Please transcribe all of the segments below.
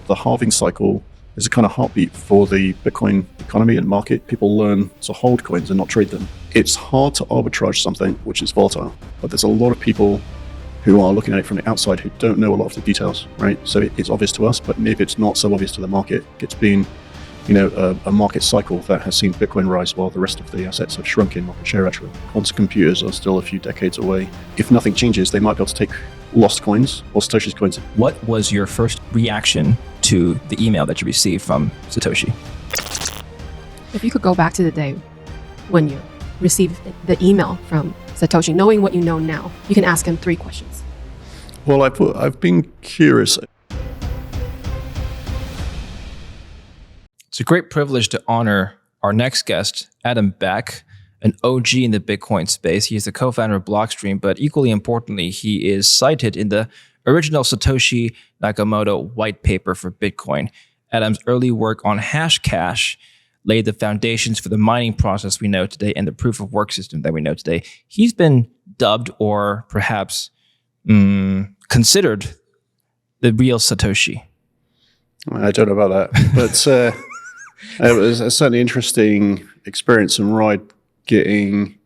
the halving cycle is a kind of heartbeat for the Bitcoin economy and market. People learn to hold coins and not trade them. It's hard to arbitrage something which is volatile, but there's a lot of people who are looking at it from the outside who don't know a lot of the details, right? So it's obvious to us, but maybe it's not so obvious to the market. It's been, a market cycle that has seen Bitcoin rise while the rest of the assets have shrunk in market share, actually. Quantum computers are still a few decades away. If nothing changes, they might be able to take lost coins or Satoshi's coins. What was your first reaction to the email that you received from Satoshi? If you could go back to the day when you received the email from Satoshi, knowing what you know now, you can ask him 3 questions. Well, I've been curious. It's a great privilege to honor our next guest, Adam Back, an OG in the Bitcoin space. He is the co-founder of Blockstream, but equally importantly, he is cited in the original Satoshi Nakamoto white paper for Bitcoin. Adam's early work on Hashcash laid the foundations for the mining process we know today and the proof of work system that we know today. He's been dubbed or perhaps considered the real Satoshi. I don't know about that, but it was a certainly interesting experience and ride getting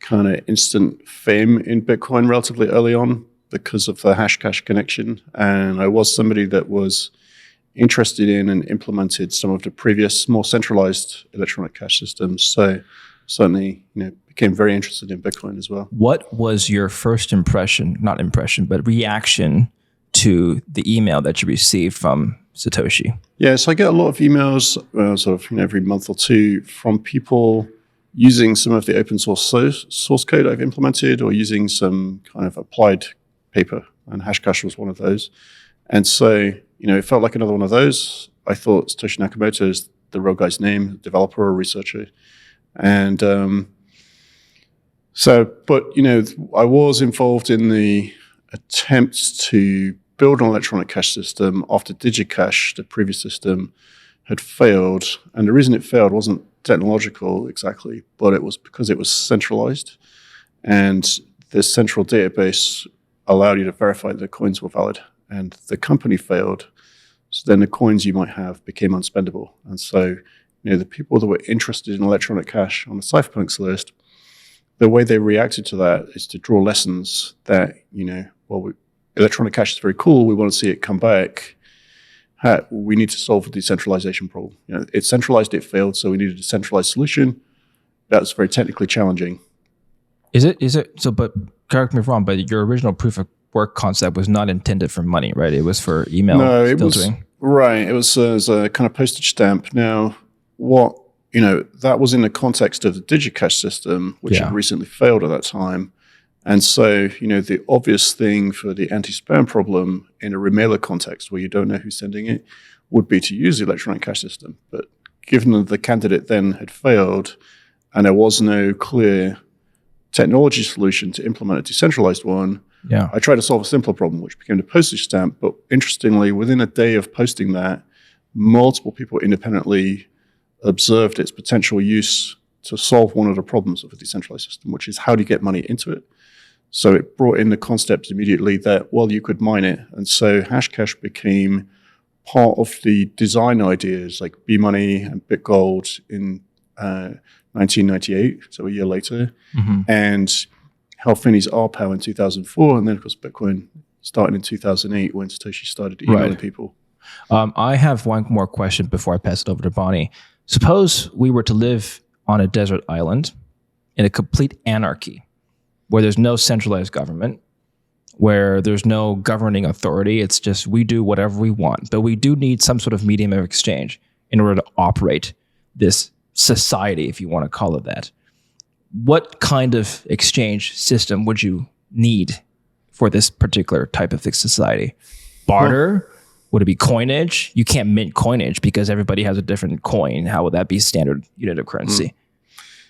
kind of instant fame in Bitcoin relatively early on because of the Hashcash connection. And I was somebody that was interested in and implemented some of the previous more centralized electronic cash systems. So certainly, became very interested in Bitcoin as well. What was your first but reaction to the email that you received from Satoshi? Yeah, so I get a lot of emails every month or two from people using some of the open source code I've implemented or using some kind of applied paper, and Hashcash was one of those. And so, it felt like another one of those. I thought Satoshi Nakamoto is the real guy's name, developer or researcher. And I was involved in the attempts to build an electronic cash system after DigiCash, the previous system, had failed. And the reason it failed wasn't technological exactly, but it was because it was centralized. And this central database allowed you to verify that the coins were valid. And the company failed. So then the coins you might have became unspendable. And so, the people that were interested in electronic cash on the cypherpunks list, the way they reacted to that is to draw lessons that, electronic cash is very cool. We want to see it come back. We need to solve a decentralization problem. It's centralized, it failed, so we needed a decentralized solution. That's very technically challenging. Is it? So, but correct me if I'm wrong, but your original proof of work concept was not intended for money, right? It was for email filtering. It was as a kind of postage stamp. Now, that was in the context of the DigiCash system, which had recently failed at that time. And so, the obvious thing for the anti-spam problem in a remailer context where you don't know who's sending it would be to use the electronic cash system. But given that the candidate then had failed and there was no clear technology solution to implement a decentralized one, I tried to solve a simpler problem, which became the postage stamp. But interestingly, within a day of posting that, multiple people independently observed its potential use to solve one of the problems of a decentralized system, which is how do you get money into it? So it brought in the concept immediately that, you could mine it. And so Hashcash became part of the design ideas like B-Money and BitGold in 1998, so a year later, and Hal Finney's RPow in 2004, and then of course Bitcoin started in 2008 when Satoshi started emailing people. I have one more question before I pass it over to Bonnie. Suppose we were to live on a desert island in a complete anarchy, where there's no centralized government, where there's no governing authority. It's just we do whatever we want, but we do need some sort of medium of exchange in order to operate this society, if you want to call it that. What kind of exchange system would you need for this particular type of society? Barter? Would it be coinage? You can't mint coinage because everybody has a different coin. How would that be standard unit of currency?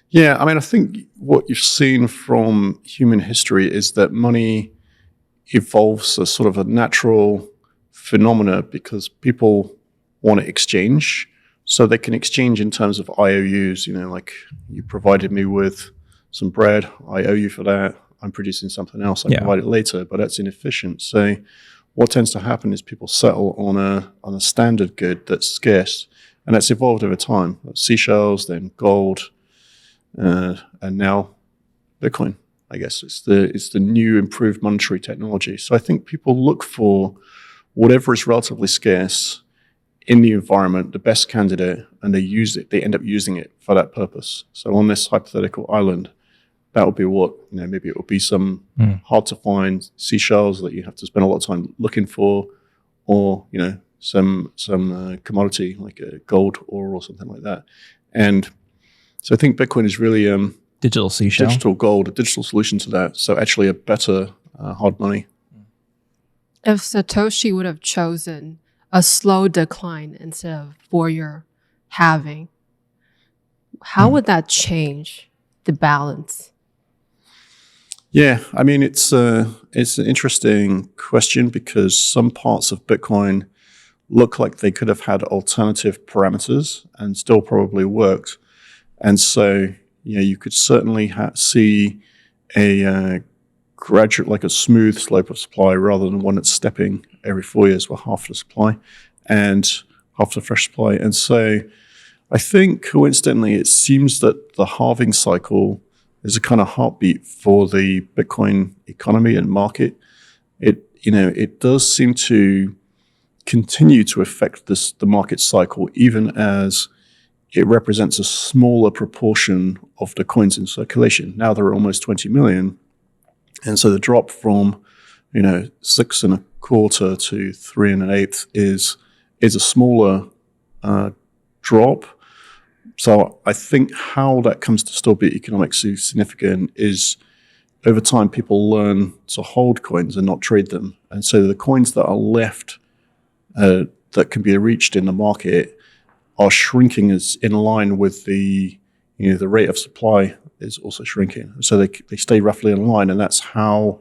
Yeah, I think what you've seen from human history is that money evolves as sort of a natural phenomena because people want to exchange. So they can exchange in terms of IOUs, like you provided me with some bread, I owe you for that. I'm producing something else, I provide it later, but that's inefficient. So what tends to happen is people settle on a standard good that's scarce, and that's evolved over time. Seashells, then gold, and now Bitcoin. I guess it's the new improved monetary technology. So I think people look for whatever is relatively scarce in the environment, the best candidate, and they use it. They end up using it for that purpose. So on this hypothetical island, that would be what, maybe it would be some hard to find seashells that you have to spend a lot of time looking for, or, some commodity like a gold ore or something like that. And so I think Bitcoin is really digital seashell, digital gold, a digital solution to that. So actually a better hard money. If Satoshi would have chosen a slow decline instead of 4-year halving, how would that change the balance? Yeah, I mean, it's an interesting question because some parts of Bitcoin look like they could have had alternative parameters and still probably worked. And so, you could certainly see a graduate, like a smooth slope of supply rather than one that's stepping every 4 years with half the supply and half the fresh supply. And so I think coincidentally, it seems that the halving cycle is a kind of heartbeat for the Bitcoin economy and market. It does seem to continue to affect the market cycle, even as it represents a smaller proportion of the coins in circulation. Now there are almost 20 million. And so the drop from, 6 1/4 to 3 1/8 is a smaller drop. So I think how that comes to still be economically significant is over time people learn to hold coins and not trade them. And so the coins that are left that can be reached in the market are shrinking as in line with the rate of supply is also shrinking. So they stay roughly in line, and that's how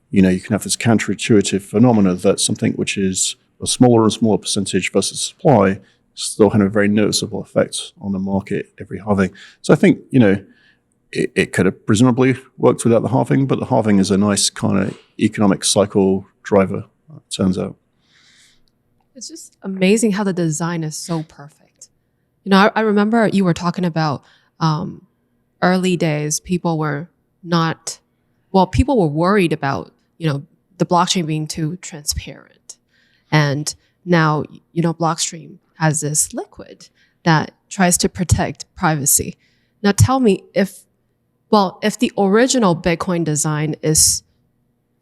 you can have this counterintuitive phenomena that something which is a smaller and smaller percentage versus supply still have a very noticeable effect on the market every halving. So I think it could have presumably worked without the halving, but the halving is a nice kind of economic cycle driver, it turns out. It's just amazing how the design is so perfect. I remember you were talking about early days, people were worried about, the blockchain being too transparent. And now, Blockstream has this liquid that tries to protect privacy. Now tell me if the original Bitcoin design is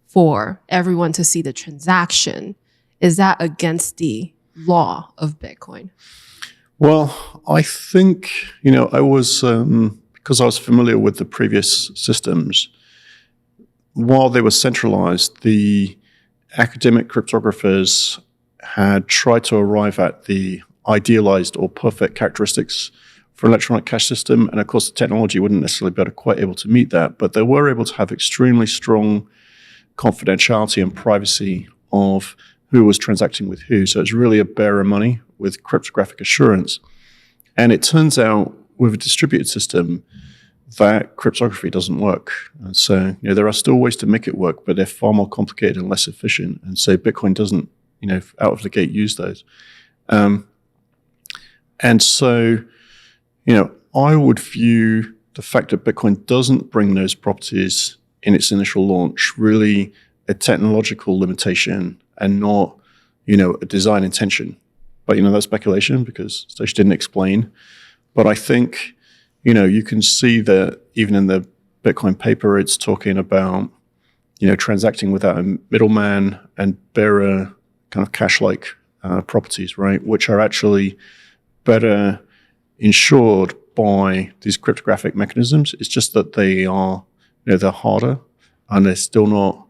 for everyone to see the transaction, is that against the law of Bitcoin? Well, I think, I was, because I was familiar with the previous systems, while they were centralized, the academic cryptographers had tried to arrive at the idealized or perfect characteristics for an electronic cash system. And of course, the technology wouldn't necessarily be quite able to meet that, but they were able to have extremely strong confidentiality and privacy of who was transacting with who. So it's really a bearer money with cryptographic assurance. And it turns out with a distributed system that cryptography doesn't work. And so, there are still ways to make it work, but they're far more complicated and less efficient. And so Bitcoin doesn't, out of the gate use those. And so, I would view the fact that Bitcoin doesn't bring those properties in its initial launch really a technological limitation and not, a design intention. But, that's speculation because Satoshi didn't explain. But I think, you can see that even in the Bitcoin paper, it's talking about, transacting without a middleman and bearer kind of cash-like properties, right? Which are actually better ensured by these cryptographic mechanisms. It's just that they are, they're harder and they're still not,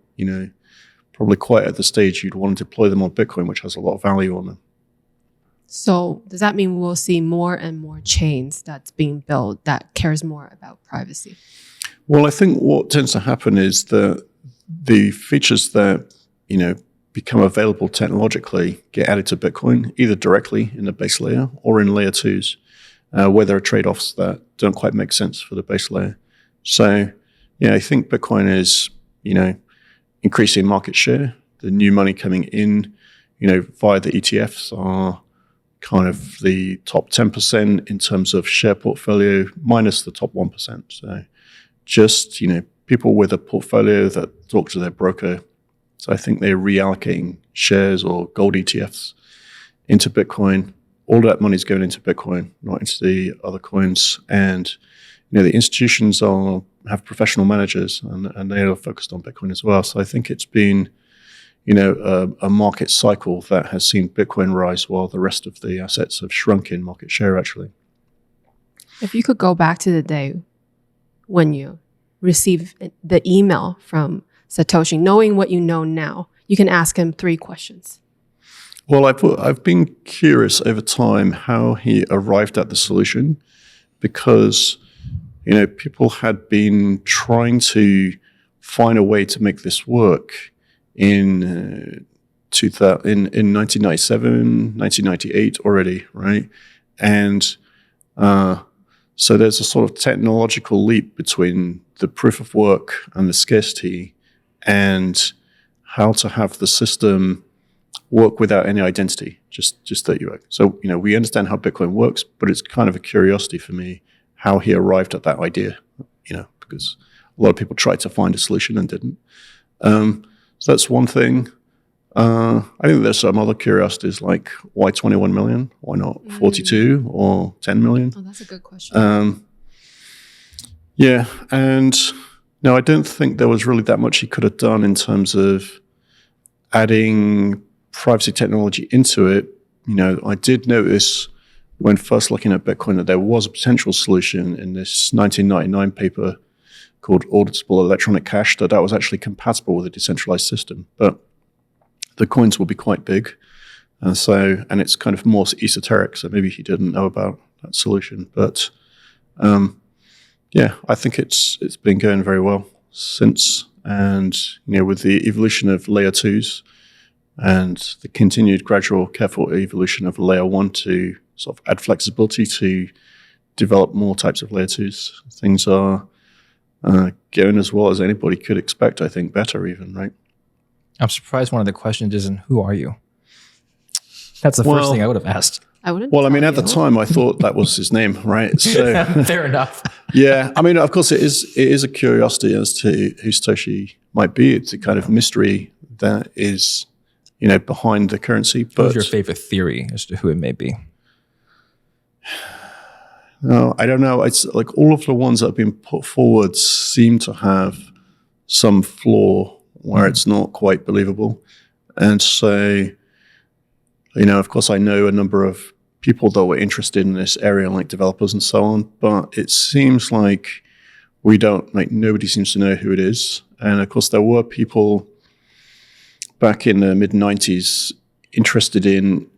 probably quite at the stage you'd want to deploy them on Bitcoin, which has a lot of value on them. So does that mean we'll see more and more chains that's being built that cares more about privacy? Well, I think what tends to happen is that the features that, become available technologically get added to Bitcoin, either directly in the base layer or in layer twos, where there are trade-offs that don't quite make sense for the base layer. So, I think Bitcoin is, increasing market share the new money coming in, via the ETFs are kind of the top 10% in terms of share portfolio minus the top 1%. So just, people with a portfolio that talk to their broker. So I think they're reallocating shares or gold ETFs into Bitcoin. All that money is going into Bitcoin, not into the other coins. And, the institutions have professional managers and they are focused on Bitcoin as well. So I think it's been, a market cycle that has seen Bitcoin rise while the rest of the assets have shrunk in market share, actually. If you could go back to the day when you received the email from Satoshi, knowing what you know now, you can ask him 3 questions. Well, I've been curious over time how he arrived at the solution, because, people had been trying to find a way to make this work in 1997, 1998 already, right? And so there's a sort of technological leap between the proof of work and the scarcity and how to have the system work without any identity, just that you work. So, we understand how Bitcoin works, but it's kind of a curiosity for me how he arrived at that idea, because a lot of people tried to find a solution and didn't. So that's one thing. I think there's some other curiosities, like why 21 million? Why not 42 or 10 million? Oh, that's a good question. Yeah, and no, I don't think there was really that much he could have done in terms of adding privacy technology into it. I did notice when first looking at Bitcoin that there was a potential solution in this 1999 paper called Auditable Electronic Cash that was actually compatible with a decentralized system. But the coins will be quite big. And it's kind of more esoteric, so maybe he didn't know about that solution. But I think it's been going very well since. And, with the evolution of layer 2s and the continued gradual, careful evolution of layer 1 to sort of add flexibility to develop more types of layer 2s, things are going as well as anybody could expect, I think, better even, right? I'm surprised one of the questions isn't, who are you? That's the first thing I would have asked. I wouldn't. Well, at the time, I thought that was his name, right? So, fair enough. Yeah, of course, it is a curiosity as to who Satoshi might be. It's a kind of mystery that is, behind the currency. But what's your favorite theory as to who it may be? No, I don't know. It's like all of the ones that have been put forward seem to have some flaw where it's not quite believable. And so, of course, I know a number of people that were interested in this area, like developers and so on, but it seems like nobody seems to know who it is. And of course, there were people back in the mid-90s interested in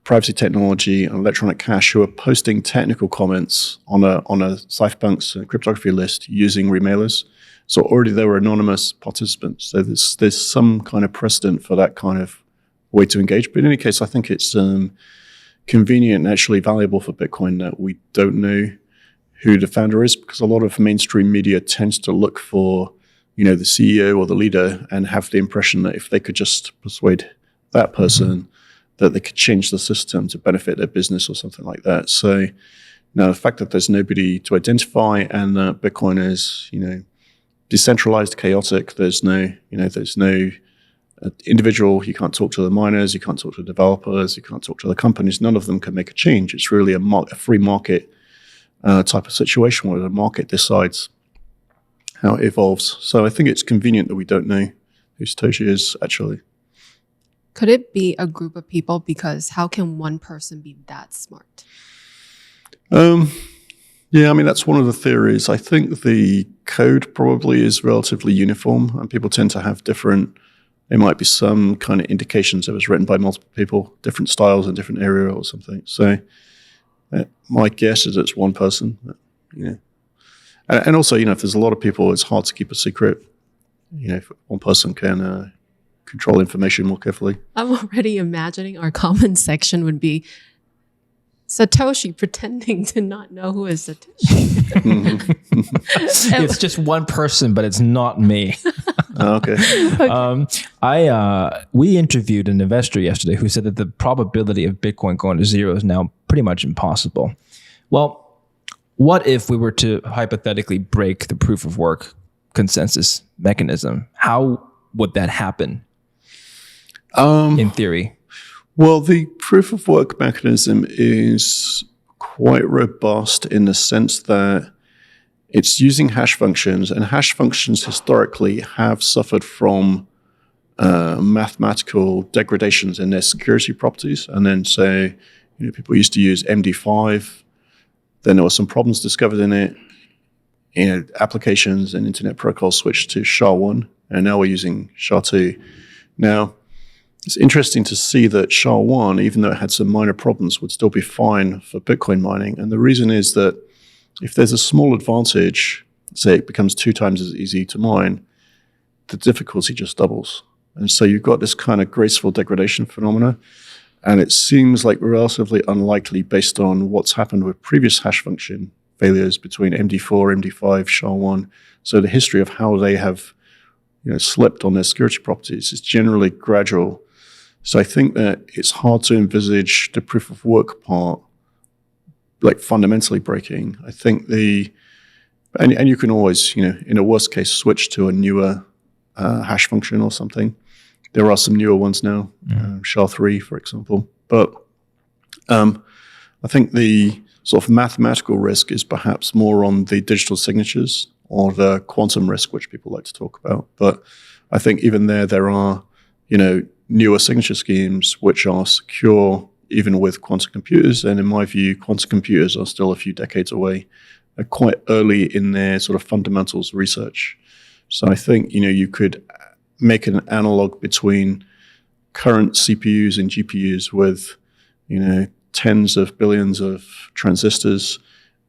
privacy technology and electronic cash who are posting technical comments on a cypherpunks cryptography list using remailers. So already there were anonymous participants. So there's some kind of precedent for that kind of way to engage. But in any case, I think it's convenient and actually valuable for Bitcoin that we don't know who the founder is, because a lot of mainstream media tends to look for, the CEO or the leader and have the impression that if they could just persuade that person, that they could change the system to benefit their business or something like that. So now the fact that there's nobody to identify and that Bitcoin is, decentralized, chaotic, there's no individual, you can't talk to the miners, you can't talk to the developers, you can't talk to the companies, none of them can make a change. It's really a free market type of situation where the market decides how it evolves. So I think it's convenient that we don't know who Satoshi is actually. Could it be a group of people? Because how can one person be that smart? Yeah, that's one of the theories. I think the code probably is relatively uniform and people tend to have there might be some kind of indications it was written by multiple people, different styles in different area or something. So my guess is it's one person. And also, if there's a lot of people, it's hard to keep a secret. If one person can control information more carefully. I'm already imagining our comment section would be Satoshi pretending to not know who is Satoshi. It's just one person, but it's not me. Okay. We interviewed an investor yesterday who said that the probability of Bitcoin going to zero is now pretty much impossible. Well, what if we were to hypothetically break the proof of work consensus mechanism? How would that happen in theory? Well, the proof of work mechanism is quite robust in the sense that it's using hash functions, and hash functions historically have suffered from mathematical degradations in their security properties. And then say, people used to use MD5, then there were some problems discovered in it. Applications and internet protocols switched to SHA-1, and now we're using SHA-2. Now, it's interesting to see that SHA-1, even though it had some minor problems, would still be fine for Bitcoin mining. And the reason is that if there's a small advantage, say it becomes 2 times as easy to mine, the difficulty just doubles. And so you've got this kind of graceful degradation phenomena. And it seems like relatively unlikely based on what's happened with previous hash function failures between MD4, MD5, SHA-1. So the history of how they have slipped on their security properties is generally gradual. So I think that it's hard to envisage the proof of work part like fundamentally breaking. I think and you can always, in a worst case, switch to a newer hash function or something. There are some newer ones now, SHA-3, for example. But I think the sort of mathematical risk is perhaps more on the digital signatures or the quantum risk, which people like to talk about. But I think even there are, newer signature schemes which are secure even with quantum computers. And in my view, quantum computers are still a few decades away. They're quite early in their sort of fundamentals research. So I think, you could make an analog between current CPUs and GPUs with, tens of billions of transistors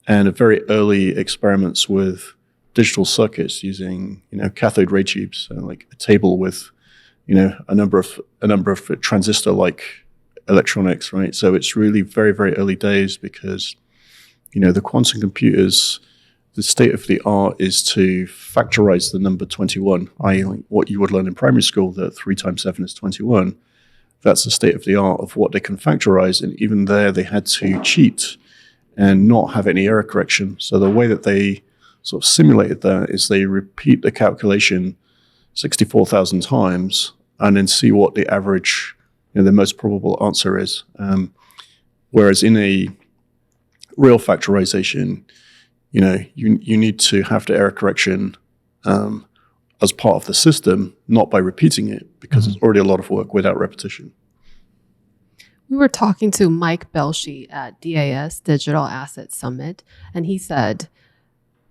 and very early experiments with digital circuits using, cathode ray tubes, like a table with, a number of transistor-like electronics, right? So it's really very, very early days because, the quantum computers, the state of the art is to factorize the number 21, i.e. what you would learn in primary school, that 3 times 7 is 21. That's the state of the art of what they can factorize. And even there, they had to cheat and not have any error correction. So the way that they sort of simulated that is they repeat the calculation 64,000 times and then see what the average, the most probable answer is. Whereas in a real factorization, you need to have the error correction as part of the system, not by repeating it, because it's already a lot of work without repetition. We were talking to Mike Belshi at DAS, Digital Asset Summit, and he said,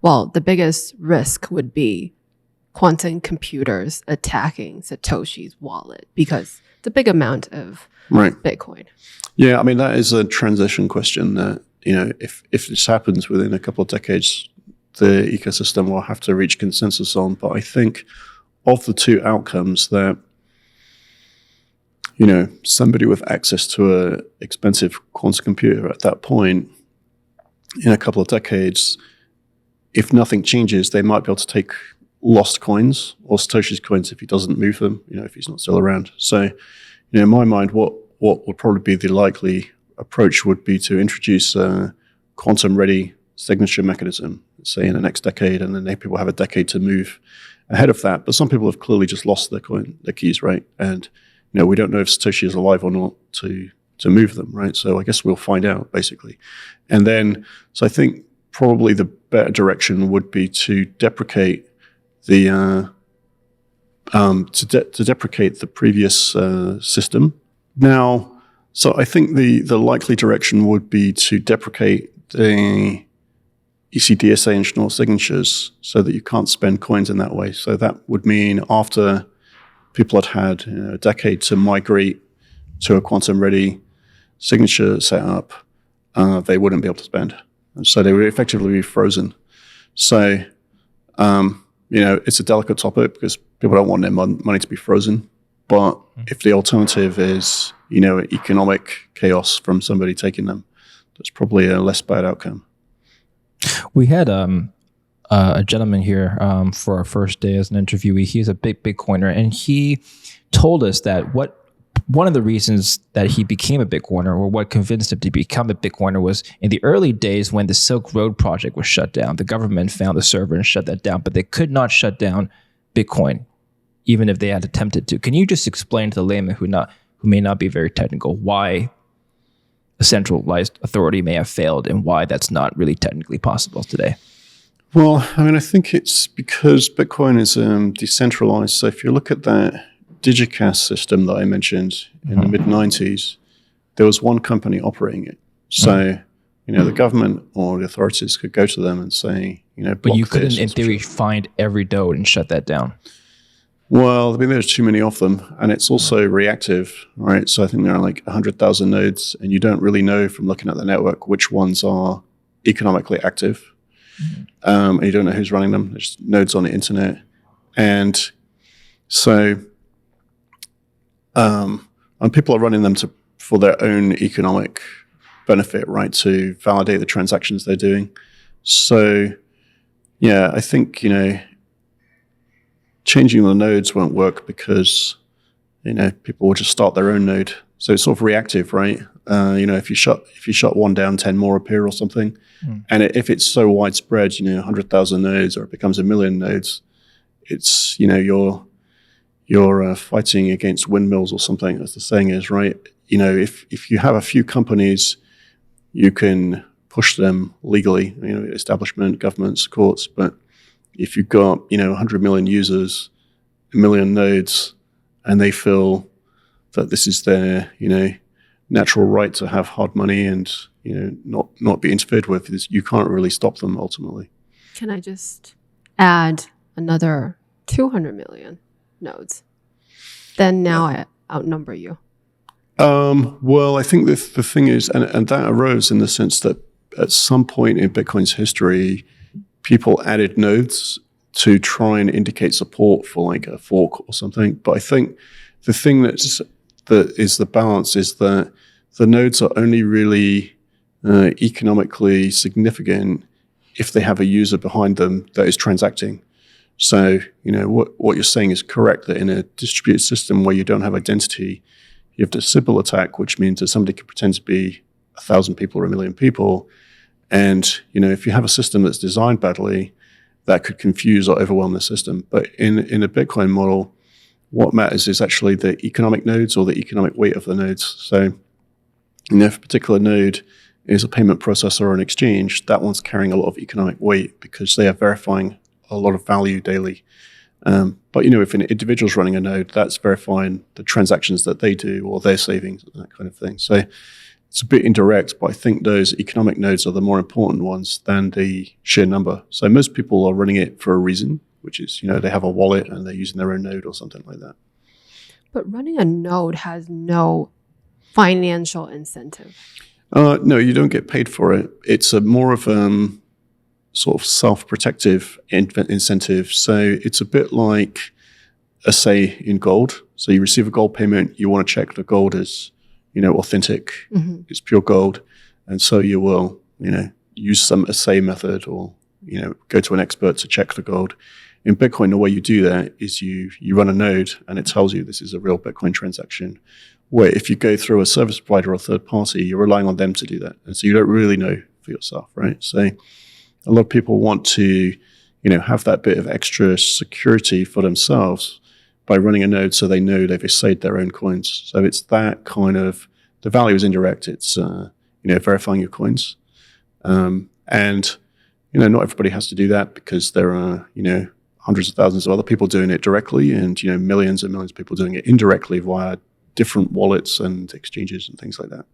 well, the biggest risk would be quantum computers attacking Satoshi's wallet because it's a big amount of Bitcoin. Yeah, I mean, that is a transition question that, if this happens within a couple of decades, the ecosystem will have to reach consensus on. But I think of the two outcomes that, somebody with access to an expensive quantum computer at that point, in a couple of decades, if nothing changes, they might be able to take lost coins or Satoshi's coins if he doesn't move them, if he's not still around. So, in my mind, what would probably be the likely approach would be to introduce a quantum-ready signature mechanism, say in the next decade, and then people have a decade to move ahead of that. But some people have clearly just lost their keys, right? And we don't know if Satoshi is alive or not to move them, right? So I guess we'll find out, basically. And then, so I think probably the better direction would be to deprecate the deprecate the previous system. Now, so I think the likely direction would be to deprecate the ECDSA and Schnorr signatures so that you can't spend coins in that way. So that would mean after people had a decade to migrate to a quantum-ready signature setup, they wouldn't be able to spend. And so they would effectively be frozen. So, it's a delicate topic because people don't want their money to be frozen. But if the alternative is, economic chaos from somebody taking them, that's probably a less bad outcome. We had a gentleman here for our first day as an interviewee. He's a big Bitcoiner, and he told us that one of the reasons that he became a Bitcoiner, or what convinced him to become a Bitcoiner, was in the early days when the Silk Road project was shut down. The government found the server and shut that down, but they could not shut down Bitcoin, even if they had attempted to. Can you just explain to the layman who may not be very technical why a centralized authority may have failed and why that's not really technically possible today? Well, I mean, I think it's because Bitcoin is decentralized. So if you look at that DigiCash system that I mentioned in the mid-90s, there was one company operating it. So, the government or the authorities could go to them and say, but you couldn't, in theory, find every node and shut that down. Well, I mean, there's too many of them, and it's also reactive, right? So I think there are like 100,000 nodes, and you don't really know from looking at the network which ones are economically active. And you don't know who's running them. There's nodes on the internet. And so and people are running them for their own economic benefit, right, to validate the transactions they're doing. So, yeah, I think, changing the nodes won't work because, people will just start their own node. So it's sort of reactive, right? If you shut one down, 10 more appear or something. And if it's so widespread, 100,000 nodes, or it becomes 1 million nodes, it's, you're fighting against windmills or something, as the saying is, right? If you have a few companies, you can push them legally, establishment, governments, courts. But if you've got, 100 million users, 1 million nodes, and they feel that this is their, natural right to have hard money and, not be interfered with, you can't really stop them ultimately. Can I just add another 200 million nodes? Then now I outnumber you. Well, I think the thing is, and that arose in the sense that at some point in Bitcoin's history, people added nodes to try and indicate support for like a fork or something. But I think the thing that is the balance is that the nodes are only really economically significant if they have a user behind them that is transacting. So, what you're saying is correct, that in a distributed system where you don't have identity, you have the Sybil attack, which means that somebody can pretend to be 1,000 people or 1 million people. And, if you have a system that's designed badly, that could confuse or overwhelm the system. But in a Bitcoin model, what matters is actually the economic nodes or the economic weight of the nodes. So, if a particular node is a payment processor or an exchange, that one's carrying a lot of economic weight because they are verifying a lot of value daily. But, if an individual's running a node, that's verifying the transactions that they do or their savings, that kind of thing. So it's a bit indirect, but I think those economic nodes are the more important ones than the sheer number. So most people are running it for a reason, which is, they have a wallet and they're using their own node or something like that. But running a node has no financial incentive. No, you don't get paid for it. It's a more of sort of self-protective incentive. So it's a bit like a say in gold. So you receive a gold payment, you want to check the gold is, authentic. Mm-hmm. It's pure gold. And so you will, use some assay method or, go to an expert to check the gold. In Bitcoin, the way you do that is you run a node and it tells you this is a real Bitcoin transaction. Where if you go through a service provider or a third party, you're relying on them to do that. And so you don't really know for yourself, right? So a lot of people want to, have that bit of extra security for themselves by running a node so they know they've assayed their own coins. So it's that kind of, the value is indirect. It's, verifying your coins. And, not everybody has to do that because there are, hundreds of thousands of other people doing it directly and, millions and millions of people doing it indirectly via different wallets and exchanges and things like that.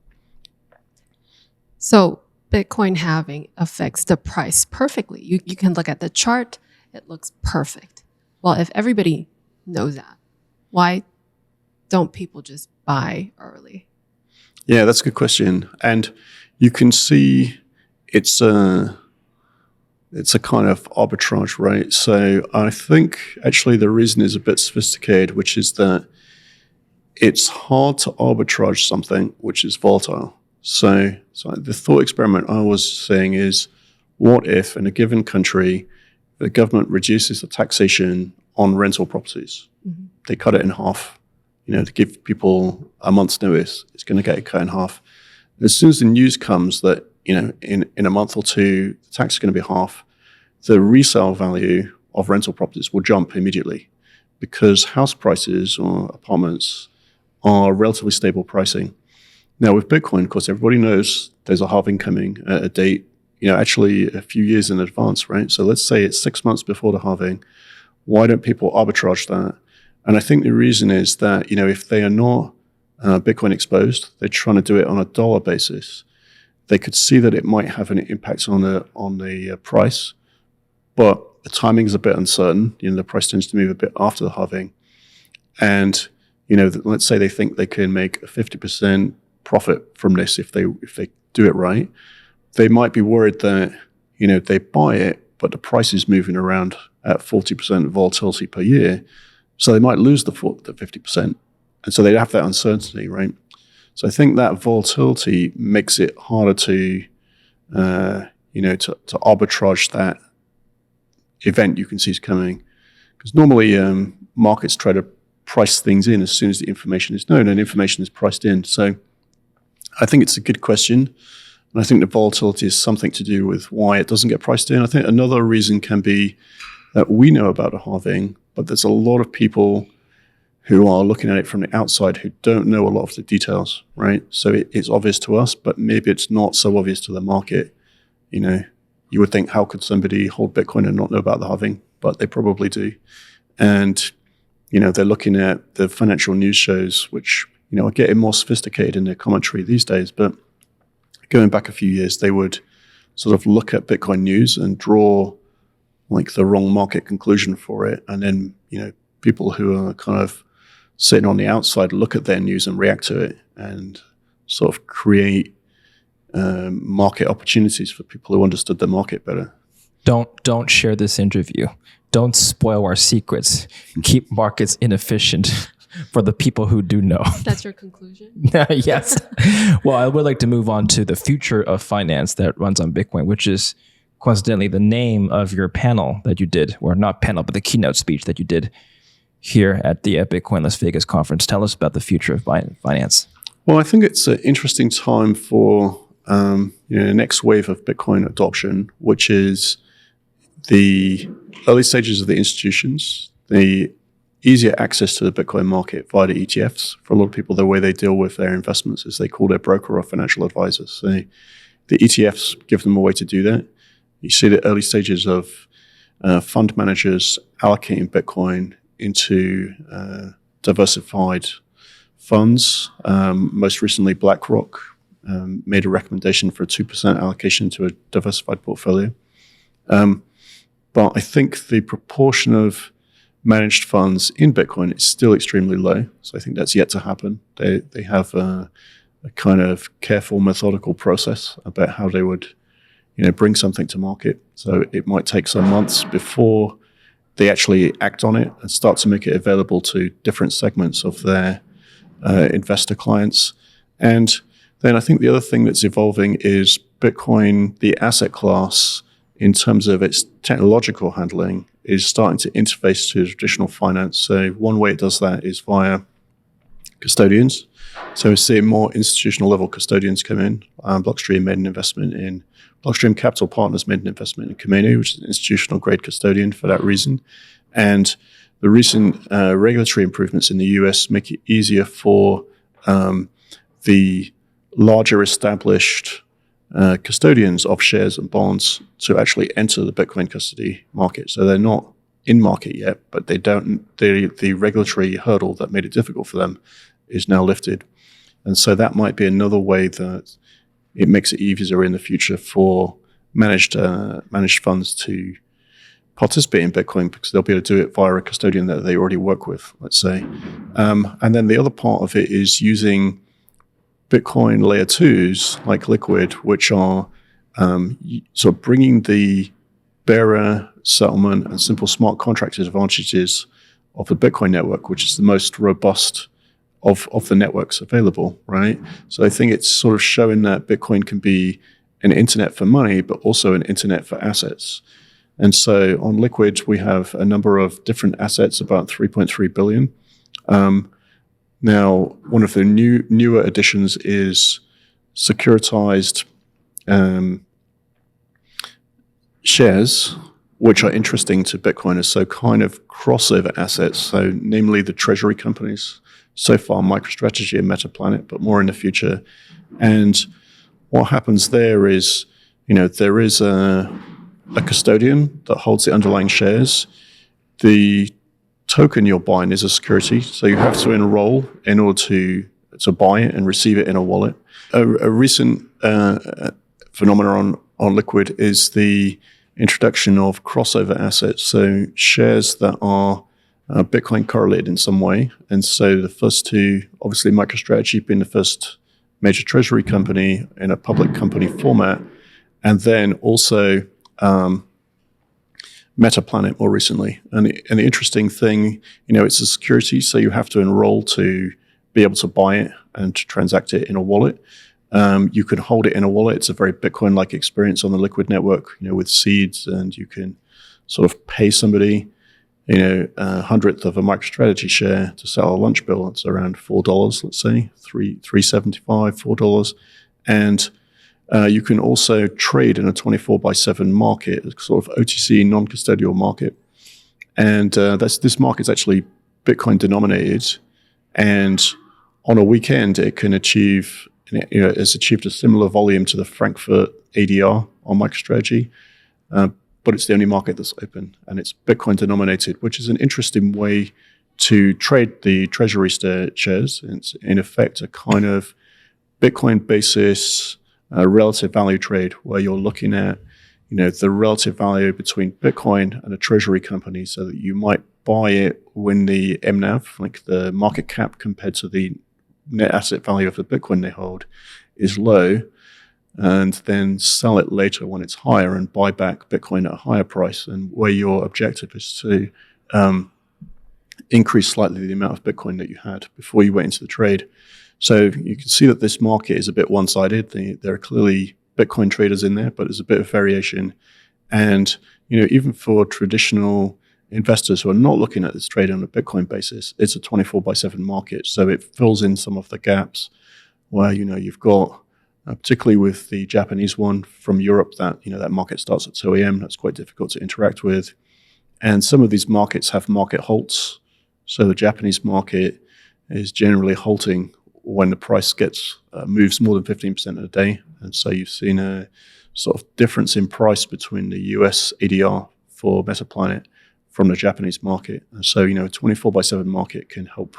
So Bitcoin halving affects the price perfectly. You can look at the chart. It looks perfect. Well, if everybody knows that, why don't people just buy early? Yeah, that's a good question. And you can see it's a kind of arbitrage, right? So I think actually the reason is a bit sophisticated, which is that it's hard to arbitrage something which is volatile. So the thought experiment I was saying is, what if in a given country the government reduces the taxation on rental properties. Mm-hmm. They cut it in half. To give people a month's notice, it's going to get it cut in half. As soon as the news comes that, in a month or two, the tax is going to be half, the resale value of rental properties will jump immediately because house prices or apartments are relatively stable pricing. Now, with Bitcoin, of course, everybody knows there's a halving coming at a date, actually a few years in advance, right? So let's say it's 6 months before the halving. Why don't people arbitrage that? And I think the reason is that, if they are not Bitcoin exposed, they're trying to do it on a dollar basis. They could see that it might have an impact on the price, but the timing is a bit uncertain. The price tends to move a bit after the halving. And, let's say they think they can make a 50% profit from this if they do it right. They might be worried that, they buy it, but the price is moving around at 40% volatility per year. So they might lose the 50%. And so they'd have that uncertainty, right? So I think that volatility makes it harder to arbitrage that event you can see is coming. Because normally markets try to price things in as soon as the information is known and information is priced in. So I think it's a good question. And I think the volatility is something to do with why it doesn't get priced in. I think another reason can be that we know about a halving, but there's a lot of people who are looking at it from the outside who don't know a lot of the details, right? So it's obvious to us, but maybe it's not so obvious to the market. You would think, how could somebody hold Bitcoin and not know about the halving? But they probably do. And, they're looking at the financial news shows, which, are getting more sophisticated in their commentary these days. But going back a few years, they would sort of look at Bitcoin news and draw the wrong market conclusion for it. And then, people who are kind of sitting on the outside look at their news and react to it and sort of create market opportunities for people who understood the market better. Don't share this interview. Don't spoil our secrets. Keep markets inefficient for the people who do know. That's your conclusion? Yes. Well, I would like to move on to the future of finance that runs on Bitcoin, which is coincidentally the name of your panel that you did, or not panel, but the keynote speech that you did here at the Bitcoin Las Vegas conference. Tell us about the future of finance. Well, I think it's an interesting time for the next wave of Bitcoin adoption, which is the early stages of the institutions, the easier access to the Bitcoin market via the ETFs. For a lot of people, the way they deal with their investments is they call their broker or financial advisor. So the ETFs give them a way to do that. You see the early stages of fund managers allocating Bitcoin into diversified funds. Most recently, BlackRock made a recommendation for a 2% allocation to a diversified portfolio. But I think the proportion of managed funds in Bitcoin is still extremely low. So I think that's yet to happen. They have a kind of careful, methodical process about how they would bring something to market. So it might take some months before they actually act on it and start to make it available to different segments of their investor clients. And then I think the other thing that's evolving is Bitcoin, the asset class, in terms of its technological handling, is starting to interface to traditional finance. So one way it does that is via custodians. So we're seeing more institutional level custodians come in. Blockstream made an investment in Blockstream Capital Partners made an investment in Kamenu, which is an institutional grade custodian for that reason. And the recent regulatory improvements in the US make it easier for the larger established custodians of shares and bonds to actually enter the Bitcoin custody market. So they're not in market yet, but the regulatory hurdle that made it difficult for them is now lifted. And so that might be another way that it makes it easier in the future for managed funds to participate in Bitcoin, because they'll be able to do it via a custodian that they already work with, let's say. And then the other part of it is using Bitcoin layer 2s like Liquid, which are sort of bringing the bearer, settlement, and simple smart contract advantages of the Bitcoin network, which is the most robust of the networks available, right? So I think it's sort of showing that Bitcoin can be an internet for money, but also an internet for assets. And so on Liquid, we have a number of different assets, about 3.3 billion. Now, one of the newer additions is securitized shares, which are interesting to Bitcoiners, so kind of crossover assets, so namely the treasury companies, so far MicroStrategy and Metaplanet, but more in the future. And what happens there is, there is a custodian that holds the underlying shares. The token you're buying is a security, so you have to enroll in order to buy it and receive it in a wallet. A recent phenomenon on Liquid is the introduction of crossover assets, so shares that are Bitcoin correlated in some way. And so the first two, obviously MicroStrategy being the first major treasury company in a public company format, and then also Metaplanet more recently. And the interesting thing, it's a security, so you have to enroll to be able to buy it and to transact it in a wallet. You can hold it in a wallet. It's a very Bitcoin-like experience on the Liquid network, with seeds, and you can sort of pay somebody, a hundredth of a MicroStrategy share to sell a lunch bill. It's around $4, let's say, $3.75, $4. And you can also trade in a 24/7 market, a sort of OTC non-custodial market. And this market's actually Bitcoin denominated. And on a weekend, it can achieve, it's achieved a similar volume to the Frankfurt ADR on MicroStrategy. But it's the only market that's open, and it's Bitcoin denominated, which is an interesting way to trade the treasury shares. It's in effect a kind of Bitcoin basis relative value trade, where you're looking at, the relative value between Bitcoin and a treasury company, so that you might buy it when the MNAV, like the market cap compared to the net asset value of the Bitcoin they hold, is low, and then sell it later when it's higher and buy back Bitcoin at a higher price, and where your objective is to increase slightly the amount of Bitcoin that you had before you went into the trade. So you can see that this market is a bit one-sided. There are clearly Bitcoin traders in there, but there's a bit of variation. And, even for traditional investors who are not looking at this trade on a Bitcoin basis, it's a 24/7 market. So it fills in some of the gaps where, you've got, particularly with the Japanese one from Europe, that that market starts at 2 a.m. That's quite difficult to interact with. And some of these markets have market halts. So the Japanese market is generally halting when the price moves more than 15% in a day. And so you've seen a sort of difference in price between the US ADR for Metaplanet from the Japanese market. And so, a 24/7 market can help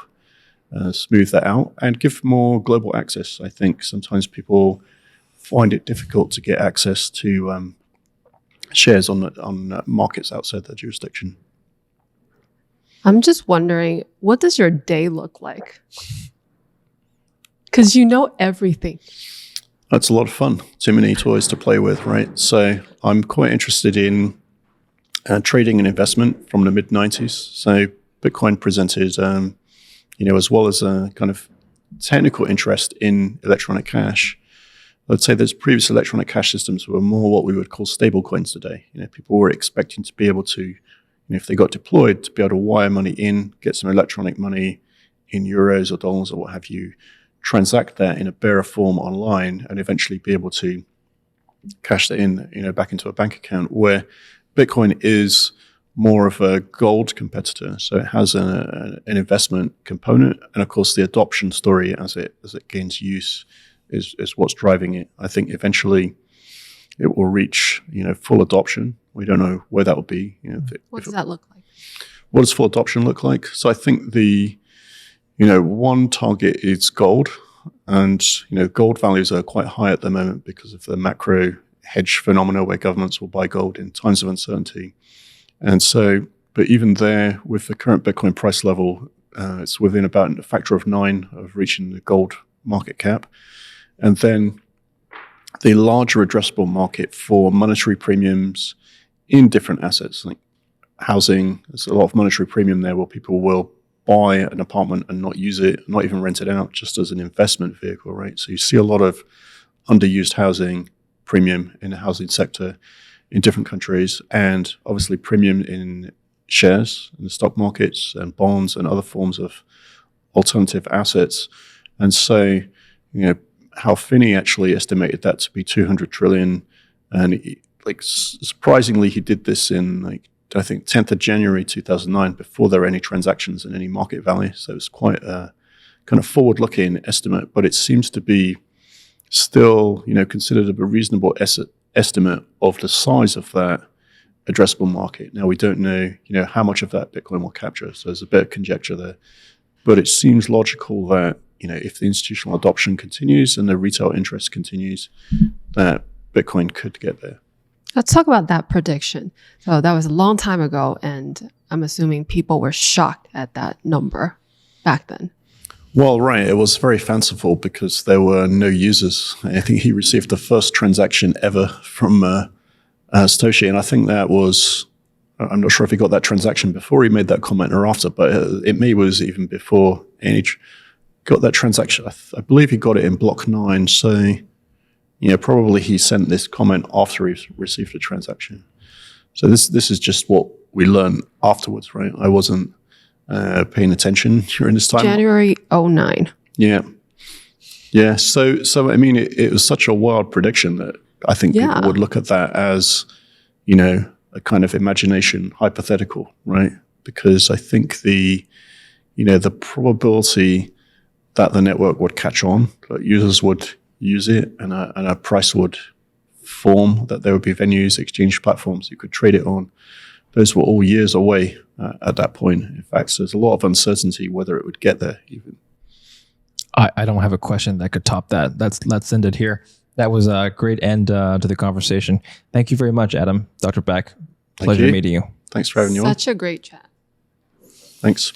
smooth that out and give more global access. I think sometimes people find it difficult to get access to shares on markets outside their jurisdiction. I'm just wondering, what does your day look like? Because you know everything. That's a lot of fun. Too many toys to play with, right? So I'm quite interested in trading and investment from the mid-90s. So Bitcoin presented, as well as a kind of technical interest in electronic cash. I'd say those previous electronic cash systems were more what we would call stable coins today. People were expecting to be able to, if they got deployed, to be able to wire money in, get some electronic money in euros or dollars or what have you, transact that in a bearer form online, and eventually be able to cash that in, back into a bank account, where Bitcoin is more of a gold competitor. So it has an investment component, and of course the adoption story as it gains use is what's driving it. I think eventually it will reach full adoption. We don't know where that will be. What does that look like? What does full adoption look like? So I think the one target is gold, and gold values are quite high at the moment because of the macro hedge phenomena where governments will buy gold in times of uncertainty. And so, but even there, with the current Bitcoin price level, it's within about a factor of 9 of reaching the gold market cap. And then the larger addressable market for monetary premiums in different assets, like housing, there's a lot of monetary premium there where people will buy an apartment and not use it, not even rent it out, just as an investment vehicle, right? So you see a lot of underused housing premium in the housing sector in different countries, and obviously premium in shares in the stock markets and bonds and other forms of alternative assets. And so, Hal Finney actually estimated that to be 200 trillion. And surprisingly, he did this in I think 10th of January 2009, before there were any transactions and any market value. So it's quite a kind of forward-looking estimate, but it seems to be still, considered a reasonable estimate of the size of that addressable market. Now, we don't know, how much of that Bitcoin will capture. So there's a bit of conjecture there. But it seems logical that, if the institutional adoption continues and the retail interest continues, that Bitcoin could get there. Let's talk about that prediction. So that was a long time ago, and I'm assuming people were shocked at that number back then. Well, right. It was very fanciful because there were no users. I think he received the first transaction ever from Satoshi, and I think that was, I'm not sure if he got that transaction before he made that comment or after, but it may was even before he got that transaction. I believe he got it in block 9, so probably he sent this comment after he received the transaction. So this is just what we learned afterwards, right? I wasn't paying attention during this time. January 2009. Yeah. So I mean, it was such a wild prediction that I think people would look at that as, a kind of imagination, hypothetical, right? Because I think the probability that the network would catch on, that users would use it, and a price would form, that there would be venues, exchange platforms you could trade it on. Those were all years away at that point. In fact, so there's a lot of uncertainty whether it would get there even. I don't have a question that could top that. Let's end it here. That was a great end to the conversation. Thank you very much, Adam. Dr. Back, pleasure meeting you. Thanks for having me on. Such a great chat. Thanks.